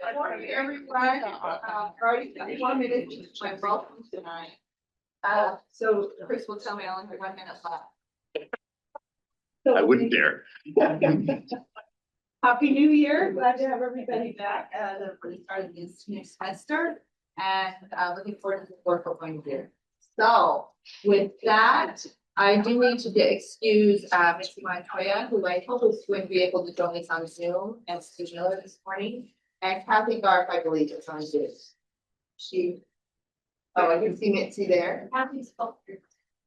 Good morning, everyone. Already 1 minute to my welcome tonight. So Chris will tell me I only have 1 minute left. I wouldn't dare. Happy New Year. Glad to have everybody back for the start of this new semester and looking forward to the work we're going to do. So with that, I do need to excuse Missy Montoya, who I hope is going to be able to join us on Zoom, and Steve Miller this morning. And Kathy Garf, I believe, is on Zoom. I can see Mitzi there. Kathy's up here.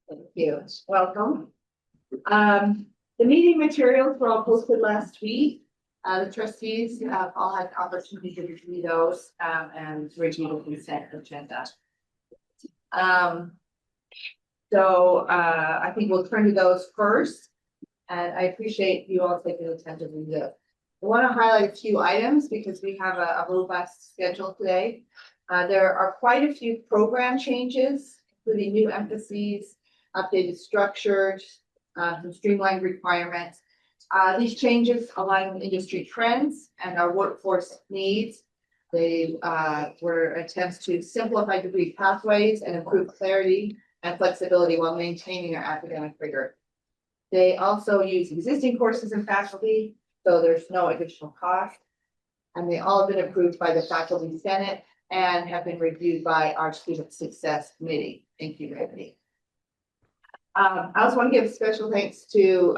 Thank you. Welcome. The meeting materials were all posted last week. The trustees all had the opportunity to review those and review the consent agenda. So I think we'll turn to those first. And I appreciate you all taking the time to review it. I want to highlight a few items because we have a robust schedule today. There are quite a few program changes, including new emphases, updated structures, some streamlined requirements. These changes align with industry trends and our workforce needs. They were attempts to simplify degree pathways and improve clarity and flexibility while maintaining our academic rigor. They also use existing courses and faculty, so there's no additional cost. And they all have been approved by the Faculty Senate and have been reviewed by our Student Success Committee. Thank you, Randy. I also want to give special thanks to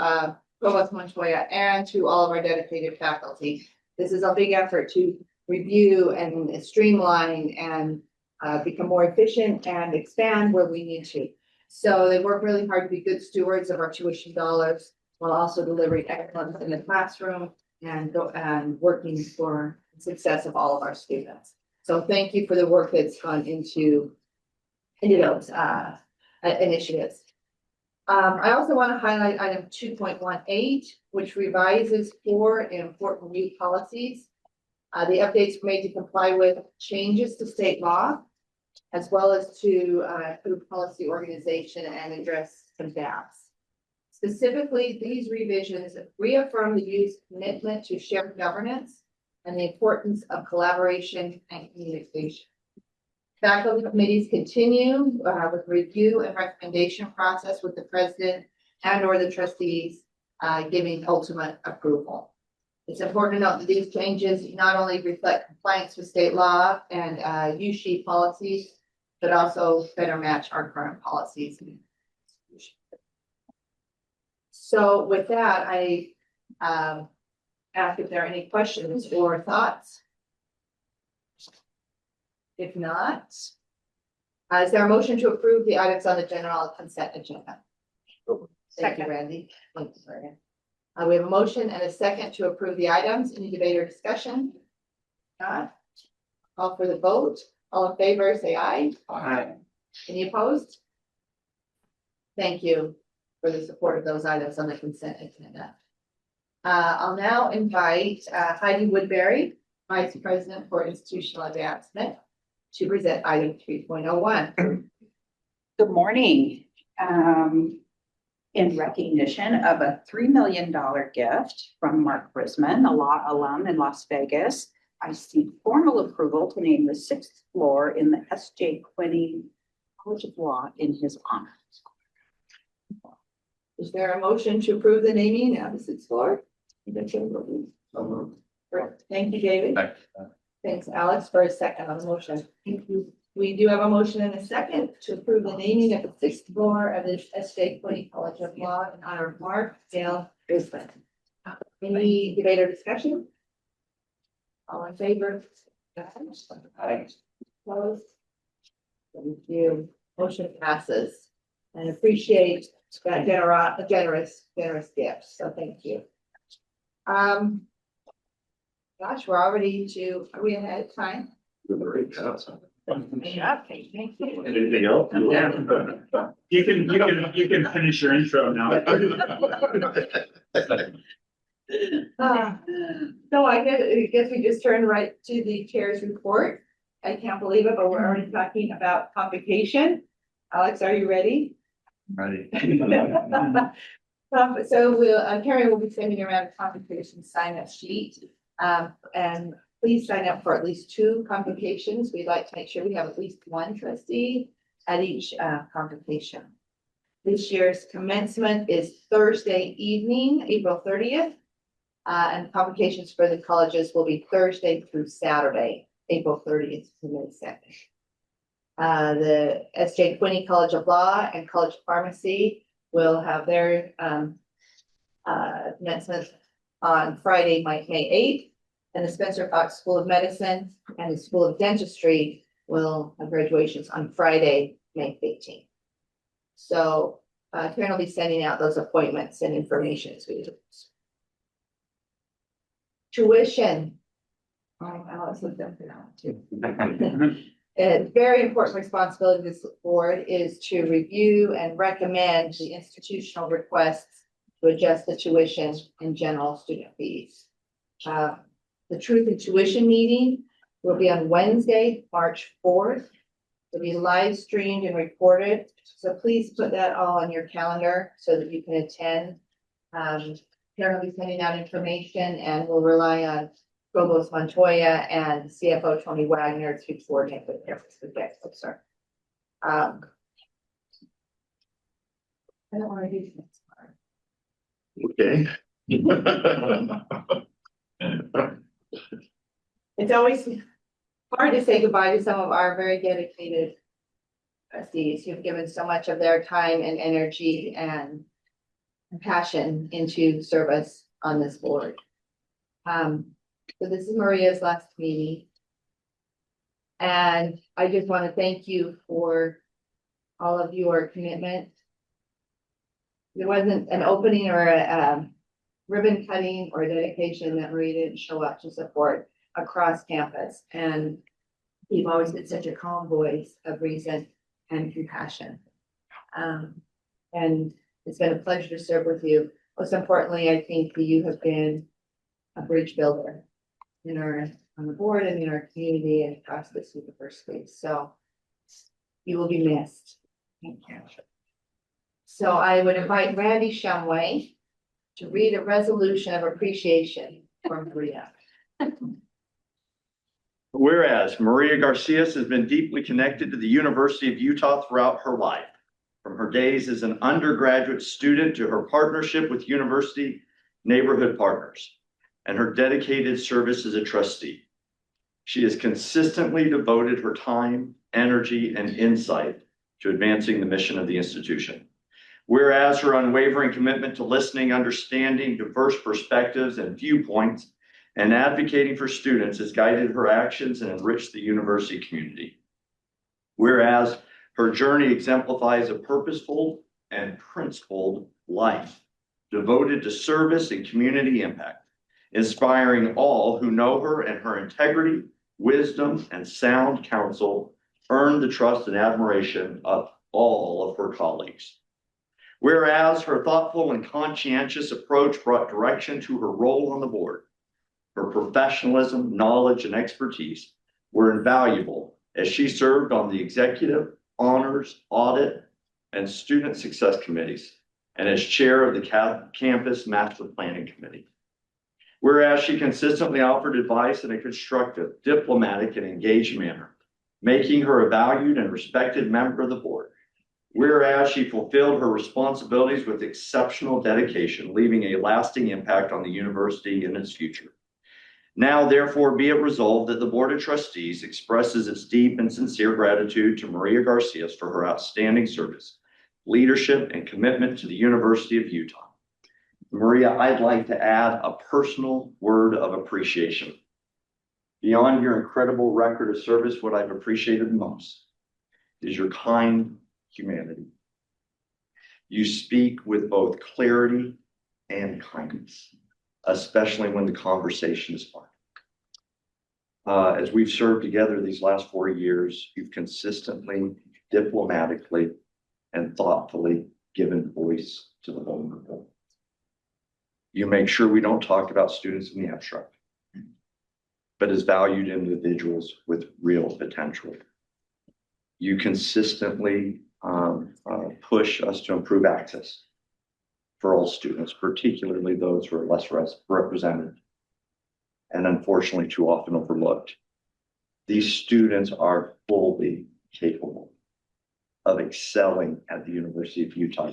Provost Montoya and to all of our dedicated faculty. This is a big effort to review and streamline and become more efficient and expand where we need to. So they work really hard to be good stewards of our tuition dollars while also delivering excellence in the classroom and working for the success of all of our students. So thank you for the work that's gone into those initiatives. I also want to highlight item 2.18, which revises 4 important new policies. The updates were made to comply with changes to state law, as well as to improve policy organization and address some gaps. Specifically, these revisions reaffirm the youth's commitment to shared governance and the importance of collaboration and communication. Faculty committees continue with review and recommendation process with the president and/or the trustees giving ultimate approval. It's important to note that these changes not only reflect compliance with state law and USHE policies, but also better match our current policies. So with that, I ask if there are any questions or thoughts. If not, is there a motion to approve the items on the general consent agenda? Thank you, Randy. Thank you, Morgan. We have a motion and a second to approve the items. Any debate or discussion? Not. Call for the vote. All in favor, say aye. Aye. Any opposed? Thank you for the support of those items on the consent agenda. I'll now invite Heidi Woodbury, Vice President for Institutional Advancement, to present item 3.01. Good morning. In recognition of a $3 million gift from Mark Brisman, a law alum in Las Vegas, I seek formal approval to name the 6th floor in the S.J. Quinney College of Law in his honor. Is there a motion to approve the naming of the 6th floor? Thank you, David. Thanks, Alex, for a second on the motion. Thank you. We do have a motion and a second to approve the naming of the 6th floor of the S.J. Quinney College of Law in honor of Mark Dale Brisman. Any debate or discussion? All in favor? Aye. Opposed? Thank you. Motion passes. And appreciate that generous gift. So thank you. Gosh, we're already are we ahead of time? Yeah, thank you. Anything else? You can finish your intro now. So I guess we just turn right to the chair's report. I can't believe it, but we're already talking about convocation. Alex, are you ready? Ready. So Karen will be sending around a convocation sign-up sheet. And please sign up for at least 2 convocations. We'd like to make sure we have at least 1 trustee at each convocation. This year's commencement is Thursday evening, April 30th. And convocations for the colleges will be Thursday through Saturday, April 30th to May 2nd. The S.J. Quinney College of Law and College of Pharmacy will have their commencement on Friday, May 8th. And the Spencer Fox School of Medicine and the School of Dentistry will have graduations on Friday, May 15th. So Karen will be sending out those appointments and information as we do. Tuition. I always look up for that one too. A very important responsibility of this board is to review and recommend the institutional requests to adjust the tuition and general student fees. The Truth in Tuition meeting will be on Wednesday, March 4th. It'll be live streamed and recorded. So please put that all on your calendar so that you can attend. Karen will be sending out information and we'll rely on Provost Montoya and CFO Tony Wagner to coordinate with efforts with that. Sir. I don't want to do this. Okay. It's always hard to say goodbye to some of our very dedicated trustees who've given so much of their time and energy and passion into service on this board. So this is Maria's last meeting. And I just want to thank you for all of your commitment. There wasn't an opening or a ribbon cutting or dedication that Maria didn't show up to support across campus. And you've always been such a calm voice of reason and compassion. And it's been a pleasure to serve with you. Most importantly, I think that you have been a bridge builder on the board and in our community and across this university. So you will be missed. Thank you. So I would invite Randy Shumway to read a resolution of appreciation for Maria. Whereas Maria Garcias has been deeply connected to the University of Utah throughout her life, from her days as an undergraduate student to her partnership with university neighborhood partners and her dedicated service as a trustee. She has consistently devoted her time, energy, and insight to advancing the mission of the institution. Whereas her unwavering commitment to listening, understanding diverse perspectives and viewpoints, and advocating for students has guided her actions and enriched the university community. Whereas her journey exemplifies a purposeful and principled life devoted to service and community impact, inspiring all who know her, and her integrity, wisdom, and sound counsel earned the trust and admiration of all of her colleagues. Whereas her thoughtful and conscientious approach brought direction to her role on the board, her professionalism, knowledge, and expertise were invaluable as she served on the executive, honors, audit, and student success committees, and as chair of the campus master planning committee. Whereas she consistently offered advice in a constructive, diplomatic, and engaged manner, making her a valued and respected member of the board. Whereas she fulfilled her responsibilities with exceptional dedication, leaving a lasting impact on the university and its future. Now, therefore, be it resolved that the Board of Trustees expresses its deep and sincere gratitude to Maria Garcias for her outstanding service, leadership, and commitment to the University of Utah. Maria, I'd like to add a personal word of appreciation. Beyond your incredible record of service, what I've appreciated most is your kind humanity. You speak with both clarity and kindness, especially when the conversation is fun. As we've served together these last 4 years, you've consistently, diplomatically, and thoughtfully given voice to the vulnerable. You make sure we don't talk about students in the abstract, but as valued individuals with real potential. You consistently push us to improve access for all students, particularly those who are less represented. and unfortunately too often overlooked. These students are fully capable of excelling at the University of Utah.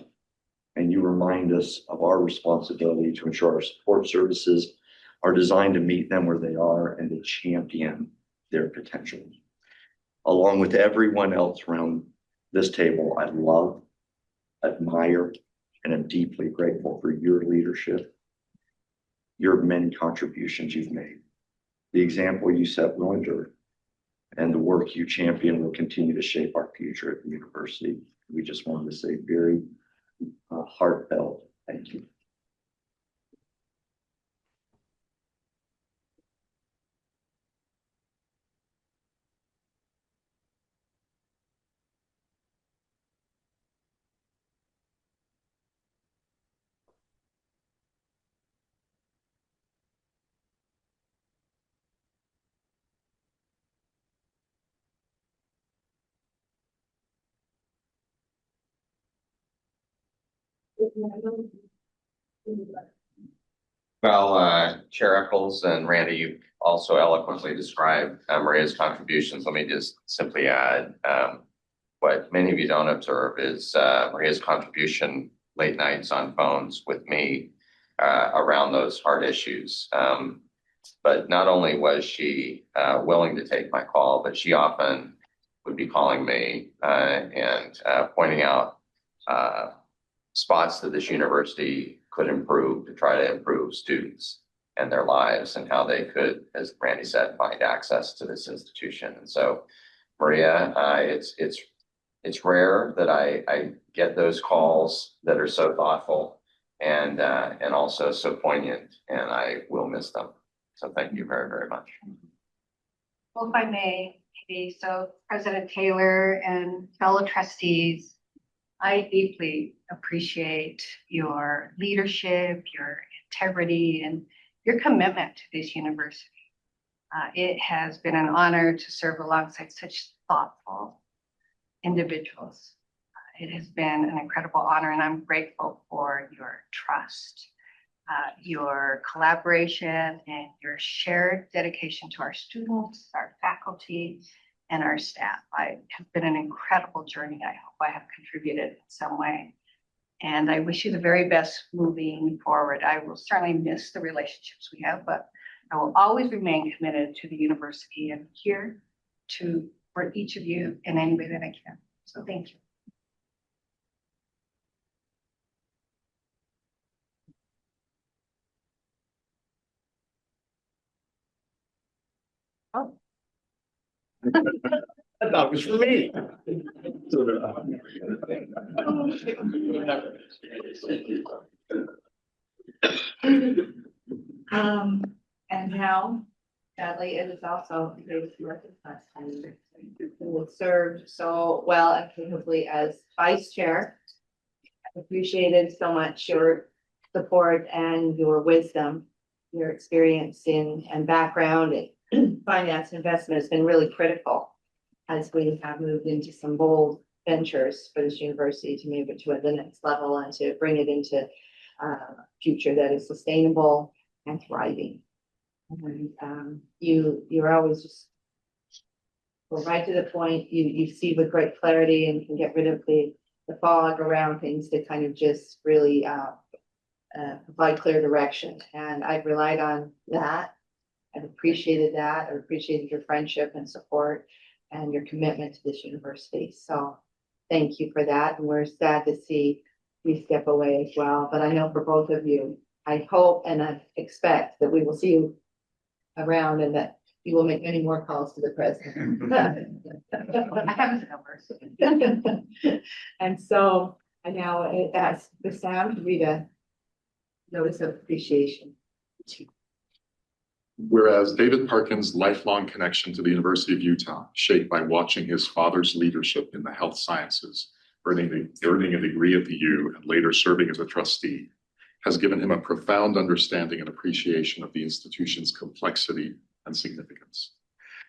And you remind us of our responsibility to ensure our support services are designed to meet them where they are and to champion their potential. Along with everyone else around this table, I love, admire, and am deeply grateful for your leadership, your many contributions you've made. The example you set will endure, and the work you champion will continue to shape our future at the university. We just wanted to say very heartfelt thank you. Well, Chair Eccles and Randy, you also eloquently described Maria's contributions. Let me just simply add, what many of you don't observe is Maria's contribution late nights on phones with me around those hard issues. But not only was she willing to take my call, but she often would be calling me and pointing out spots that this university could improve to try to improve students and their lives and how they could, as Randy said, find access to this institution. And so, Maria, it's rare that I get those calls that are so thoughtful and also so poignant, and I will miss them. So thank you very, very much. Well, if I may, maybe, so President Taylor and fellow trustees, I deeply appreciate your leadership, your integrity, and your commitment to this university. It has been an honor to serve alongside such thoughtful individuals. It has been an incredible honor, and I'm grateful for your trust, your collaboration, and your shared dedication to our students, our faculty, and our staff. I have been an incredible journey. I hope I have contributed in some way. And I wish you the very best moving forward. I will certainly miss the relationships we have, but I will always remain committed to the university and here for each of you in any way that I can. So thank you. Oh. I thought it was for me. And now, sadly, it is also David's last time who served so well and capably as vice chair. I appreciated so much your support and your wisdom, your experience and background in finance and investment has been really critical as we have moved into some bold ventures for this university to move it to the next level and to bring it into a future that is sustainable and thriving. And you're always just go right to the point. You see with great clarity and can get rid of the fog around things to kind of just really provide clear direction. And I've relied on that. I've appreciated that. I've appreciated your friendship and support and your commitment to this university. So thank you for that. And we're sad to see you step away as well. But I know for both of you, I hope and I expect that we will see you around and that you will make many more calls to the president. I have his numbers. And so I now ask the Sam to read a notice of appreciation. Whereas David Parkin's lifelong connection to the University of Utah, shaped by watching his father's leadership in the health sciences, earning a degree at the U and later serving as a trustee, has given him a profound understanding and appreciation of the institution's complexity and significance.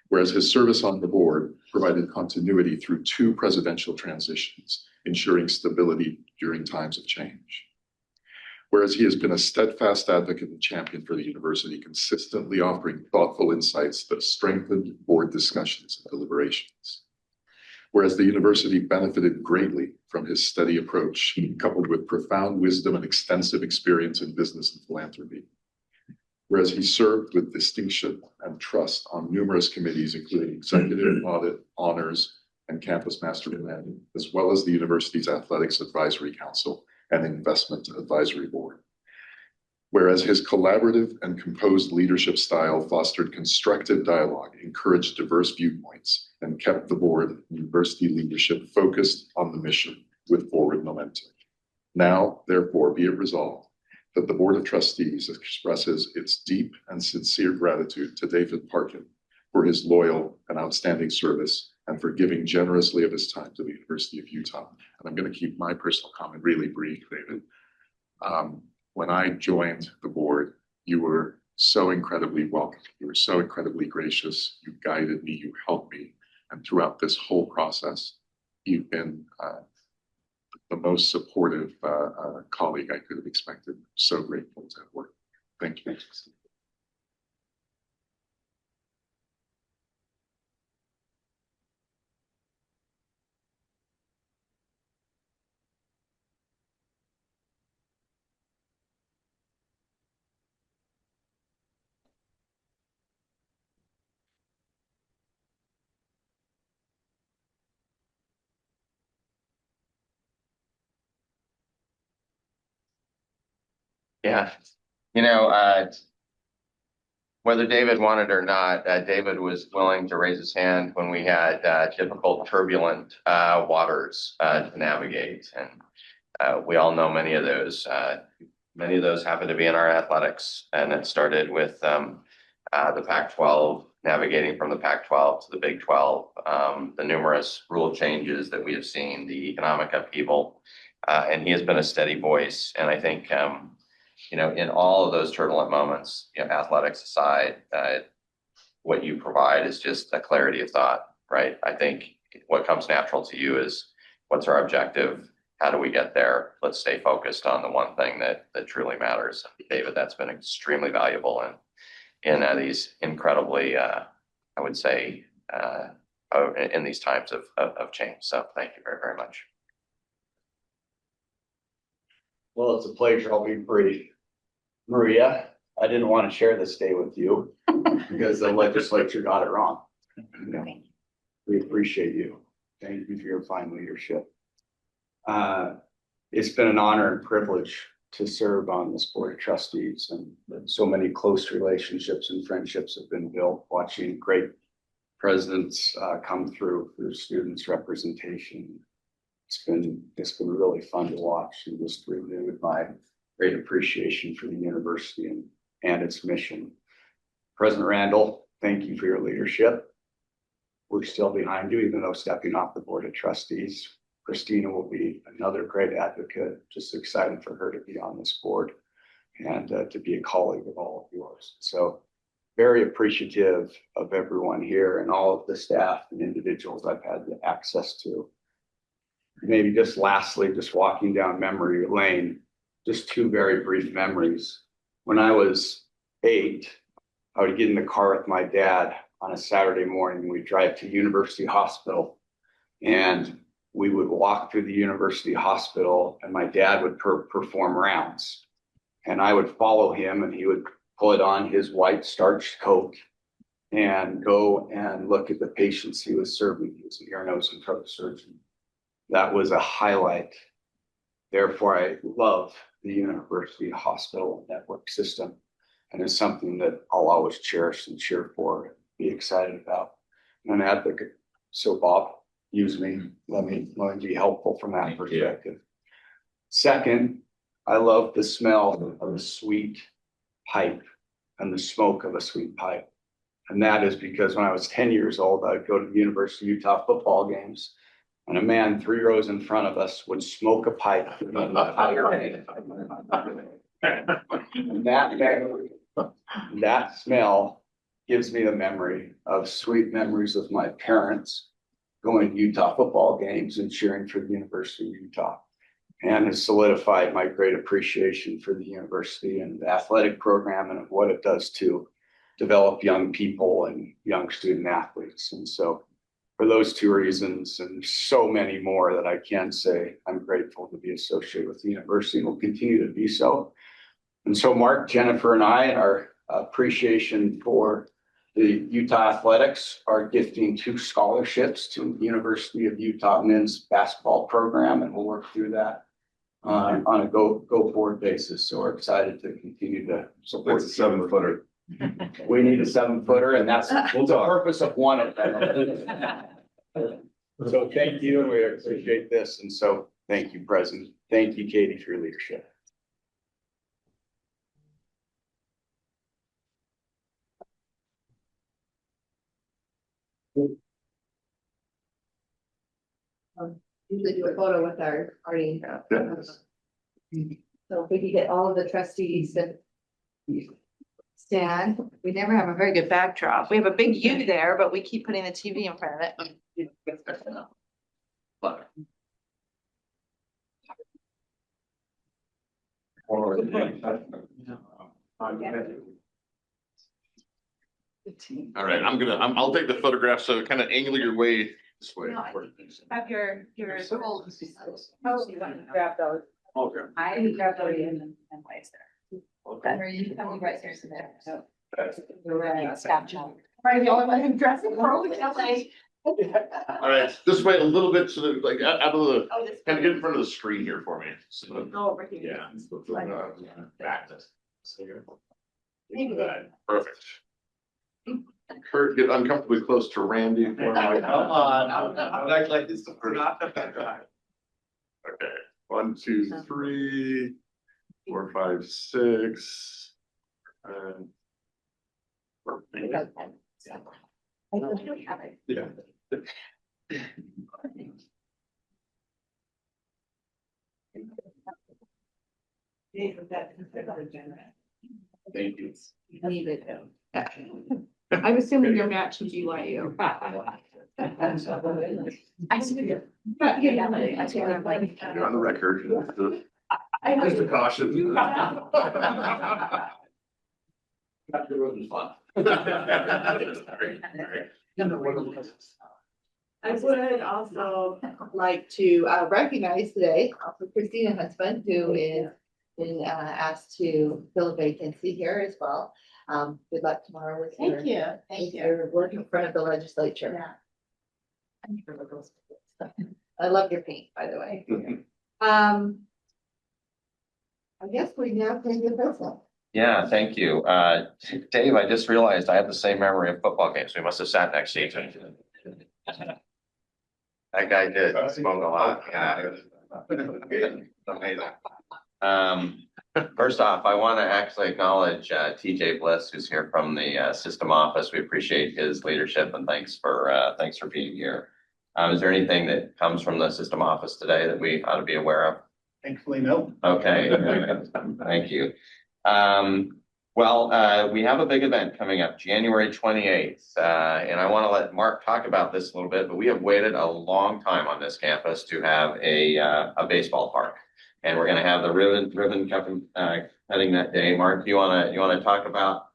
Whereas his service on the board provided continuity through 2 presidential transitions, ensuring stability during times of change. Whereas he has been a steadfast advocate and champion for the university, consistently offering thoughtful insights that strengthened board discussions and deliberations. Whereas the university benefited greatly from his steady approach, coupled with profound wisdom and extensive experience in business and philanthropy. Whereas he served with distinction and trust on numerous committees, including executive, audit, honors, and campus master planning, as well as the university's athletics advisory council and investment advisory board. Whereas his collaborative and composed leadership style fostered constructive dialogue, encouraged diverse viewpoints, and kept the board and university leadership focused on the mission with forward momentum. Now, therefore, be it resolved that the Board of Trustees expresses its deep and sincere gratitude to David Parkin for his loyal and outstanding service and for giving generously of his time to the University of Utah. And I'm going to keep my personal comment really brief, David. When I joined the board, you were so incredibly welcome. You were so incredibly gracious. You guided me, you helped me. And throughout this whole process, you've been the most supportive colleague I could have expected. So grateful to have worked. Thank you. Yeah, whether David wanted or not, David was willing to raise his hand when we had difficult, turbulent waters to navigate. And we all know many of those. Many of those happen to be in our athletics. And it started with the Pac-12, navigating from the Pac-12 to the Big 12, the numerous rule changes that we have seen, the economic upheaval. And he has been a steady voice. And I think in all of those turbulent moments, athletics aside, what you provide is just a clarity of thought, right? I think what comes natural to you is what's our objective? How do we get there? Let's stay focused on the one thing that truly matters. David, that's been extremely valuable in these incredibly, I would say, in these times of change. So thank you very, very much. Well, it's a pleasure. I'll be brief. Maria, I didn't want to share this day with you because the legislature got it wrong. We appreciate you. Thank you for your fine leadership. It's been an honor and privilege to serve on this Board of Trustees, and so many close relationships and friendships have been built watching great presidents come through students' representation. It's been really fun to watch, and just renewed my great appreciation for the university and its mission. President Randall, thank you for your leadership. We're still behind you, even though stepping off the Board of Trustees. Christina will be another great advocate. Just excited for her to be on this board and to be a colleague of all of yours. So very appreciative of everyone here and all of the staff and individuals I've had access to. Maybe just lastly, just walking down memory lane, just two very brief memories. When I was 8, I would get in the car with my dad on a Saturday morning. We'd drive to University Hospital, and we would walk through the University Hospital, and my dad would perform rounds. And I would follow him, and he would put on his white starched coat and go and look at the patients he was serving. He was an ear, nose, and throat surgeon. That was a highlight. Therefore, I love the University Hospital network system, and it's something that I'll always cherish and cheer for and be excited about. I'm an advocate. So Bob, use me. Let me be helpful from that perspective. Second, I love the smell of a sweet pipe and the smoke of a sweet pipe. And that is because when I was 10 years old, I'd go to the University of Utah football games, and a man 3 rows in front of us would smoke a pipe. And that smell gives me the memory of sweet memories of my parents going to Utah football games and cheering for the University of Utah. and has solidified my great appreciation for the university and the athletic program and what it does to develop young people and young student athletes. And so for those two reasons and so many more that I can say, I'm grateful to be associated with the university and will continue to be so. And so Mark, Jennifer, and I, our appreciation for the Utah Athletics are gifting 2 scholarships to the University of Utah men's basketball program, and we'll work through that on a go forward basis. So we're excited to continue to support. That's a 7-footer. We need a 7-footer, and that's the purpose of one of them. So thank you, and we appreciate this. And so thank you, President. Thank you, Katie, for your leadership. Usually do a photo with our party. So if we could get all of the trustees to stand, we never have a very good backdrop. We have a big U there, but we keep putting the TV in front of it. All right, I'll take the photograph, so kind of angle your way this way. Have your. Oh, you want to grab those? Okay. I grabbed those and place there. Or you come right there, so there. So. You're right. Snapchat. Right, the only one who dresses for LA. All right, this way a little bit, so that, like out of the, Oh, this. kind of get in front of the screen here for me. So, Go over here. yeah. Back this. Maybe that. Perfect. Kurt, get uncomfortably close to Randy. Come on, I would act like this is not. Okay, 1, 2, 3, 4, 5, 6. And. Perfect. Yeah. Thank you. Need it. I'm assuming you're matching GYU. I see. You're on the record. Just a caution. I would also like to recognize today also Christina Huntsman, who is been asked to fill a vacancy here as well. Good luck tomorrow with your. Thank you. Your work in front of the legislature. Yeah. I love your paint, by the way. I guess we now can get this one. Yeah, thank you. Dave, I just realized I have the same memory of football games. We must have sat next to each other. That guy did smoke a lot. Yeah. Amazing. First off, I want to actually acknowledge TJ Bliss, who's here from the system office. We appreciate his leadership and thanks for being here. Is there anything that comes from the system office today that we ought to be aware of? Thankfully, no. Okay, thank you. We have a big event coming up, January 28th, and I want to let Mark talk about this a little bit, but we have waited a long time on this campus to have a baseball park. And we're going to have the ribbon cutting that day. Mark, you want to talk about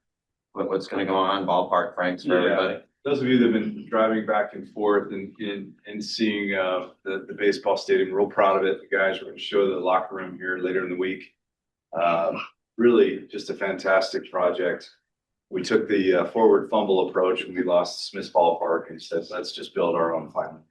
what's going to go on, ballpark, Franks, for everybody? Those of you that have been driving back and forth and seeing the baseball stadium, real proud of it. The guys are going to show the locker room here later in the week. Really just a fantastic project. We took the forward fumble approach when we lost Smith's Ballpark and said, let's just build our own finally.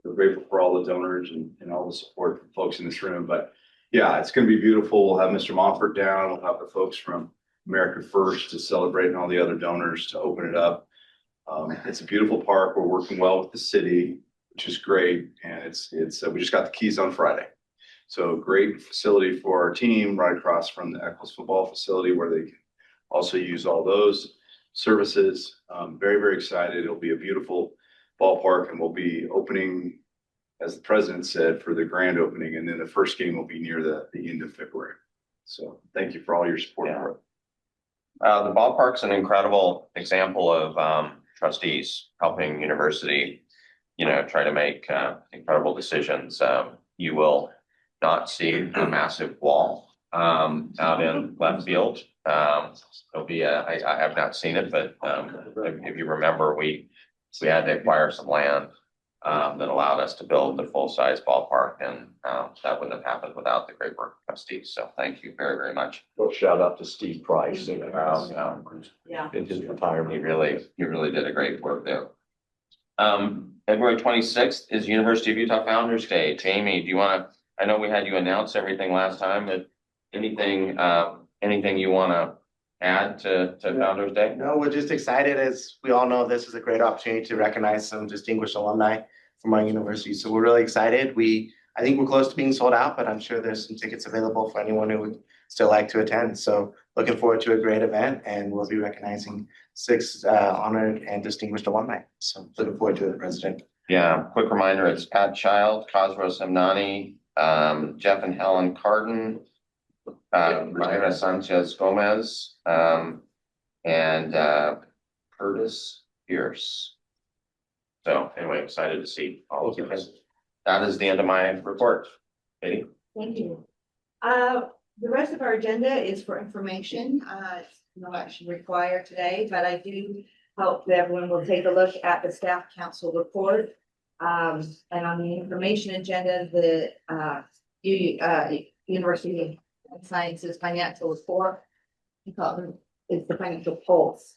We're grateful for all the donors and all the support from folks in this room. But yeah, it's going to be beautiful. We'll have Mr. Montfort down. We'll have the folks from America First to celebrate and all the other donors to open it up. It's a beautiful park. We're working well with the city, which is great. And we just got the keys on Friday. So great facility for our team right across from the Eccles football facility where they can also use all those services. Very, very excited. It'll be a beautiful ballpark and we'll be opening, as the president said, for the grand opening. And then the first game will be near the end of February. So thank you for all your support for it. The ballpark's an incredible example of trustees helping university, try to make incredible decisions. not see a massive wall out in left field. It'll be I have not seen it, but if you remember, we had to acquire some land that allowed us to build the full-size ballpark, and that wouldn't have happened without the great work of trustees. So thank you very, very much. Well, shout out to Steve Price. Yeah. In his retirement. He really did a great work there. February 26th is University of Utah Founders Day. Jamie, do you want to, I know we had you announce everything last time, but anything you want to add to Founders Day? No, we're just excited. As we all know, this is a great opportunity to recognize some distinguished alumni from our university. So we're really excited. I think we're close to being sold out, but I'm sure there's some tickets available for anyone who would still like to attend. So looking forward to a great event, and we'll be recognizing 6 honored and distinguished alumni. So looking forward to it, President. Yeah, quick reminder, it's Pat Child, Cosros Amnani, Jeff and Helen Carden, Mayra Sanchez Gomez, and Curtis Pierce. So anyway, excited to see all of you. That is the end of my report. Katie? Thank you. The rest of our agenda is for information. No action required today, but I do hope that everyone will take a look at the staff council report. And on the information agenda, the University of Sciences financial report. It's the financial pulse.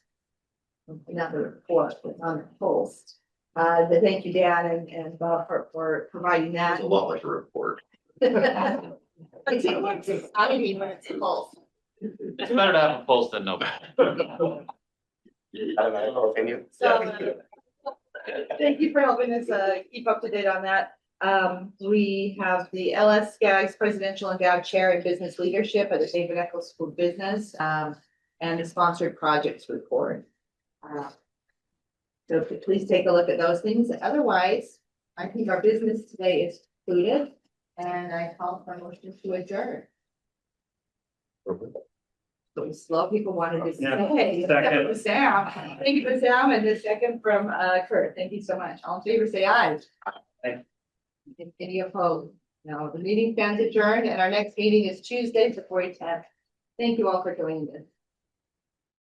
Not the report, but on the pulse. Thank you, Dan and Bob for providing that. It's a lot like a report. It's I mean, when it's a pulse. It's better to have a pulse than no. Opinion. So, thank you for helping us keep up to date on that. We have the LS Guys Presidential Endowed Chair in Business Leadership at the David Eccles School of Business, and the sponsored projects report. So please take a look at those things. Otherwise, I think our business today is concluded, and I call for a motion to adjourn. So slow people wanted to Yeah, say. second. Sam. Thank you for Sam, and the second from Kurt. Thank you so much. All in favor, say aye. Aye. Any opposed? No, the meeting stands adjourned, and our next meeting is Tuesday, February 10th. Thank you all for joining us.